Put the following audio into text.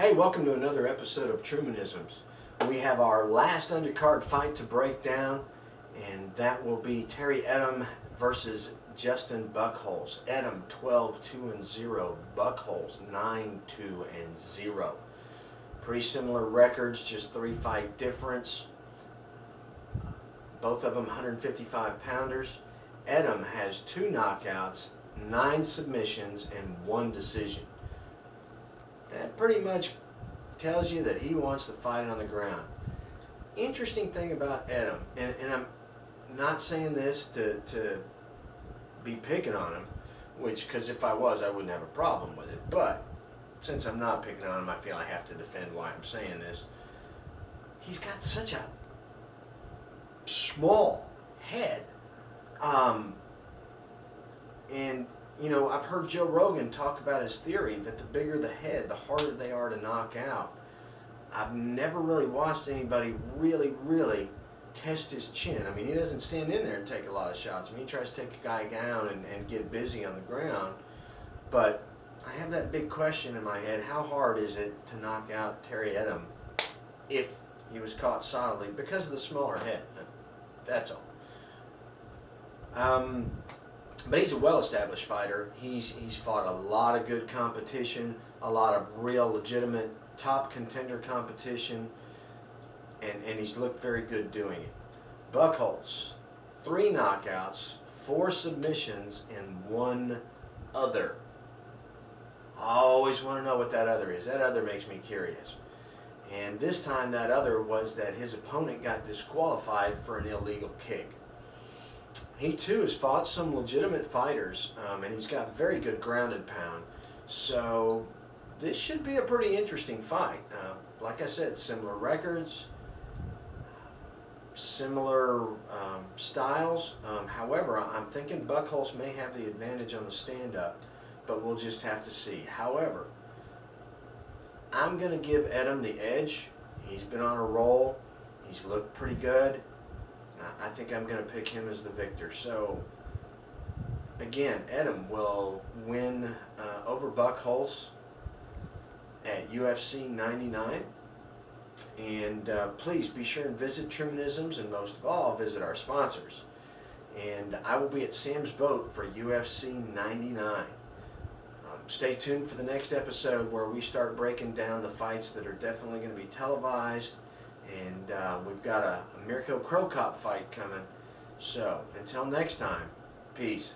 Hey, welcome to another episode of Trumanisms. We have our last undercard fight to break down, and that will be Terry Etim versus Justin Buchholz. Etim 12-2-0, Buchholz 9-2-0. Pretty similar records, just 3-fight difference. Both of them 155 pounders. Etim has 2 knockouts, 9 submissions, and 1 decision. That pretty much tells you that he wants to fight on the ground. Interesting thing about Etim, and I'm not saying this to be picking on him, because if I was, I wouldn't have a problem with it. But since I'm not picking on him, I feel I have to defend why I'm saying this. He's got such a small head. And you know, I've heard Joe Rogan talk about his theory that the bigger the head, the harder they are to knock out. I've never really watched anybody really test his chin. I mean, he doesn't stand in there and take a lot of shots. I mean, he tries to take a guy down and get busy on the ground. But I have that big question in my head: how hard is it to knock out Terry Etim if he was caught solidly because of the smaller head? That's all. But he's a well-established fighter. He's fought a lot of good competition, a lot of real legitimate top contender competition, and he's looked very good doing it. Buchholz, 3 knockouts, 4 submissions, and 1 other. I always want to know what that other is. That other makes me curious. And this time that other was that his opponent got disqualified for an illegal kick. He too has fought some legitimate fighters, and he's got very good ground and pound. So this should be a pretty interesting fight. Like I said, similar records, similar styles. However, I'm thinking Buchholz may have the advantage on the stand-up, but we'll just have to see. However, I'm going to give Etim the edge. He's been on a roll. He's looked pretty good. I think I'm going to pick him as the victor. So, again, Etim will win over Buchholz at UFC 99. And please be sure and visit Trumanisms, and most of all, visit our sponsors. And I will be at Sam's Boat for UFC 99. Stay tuned for the next episode where we start breaking down the fights that are definitely going to be televised. And we've got a Mirko Crow Cop fight coming. So, until next time, peace.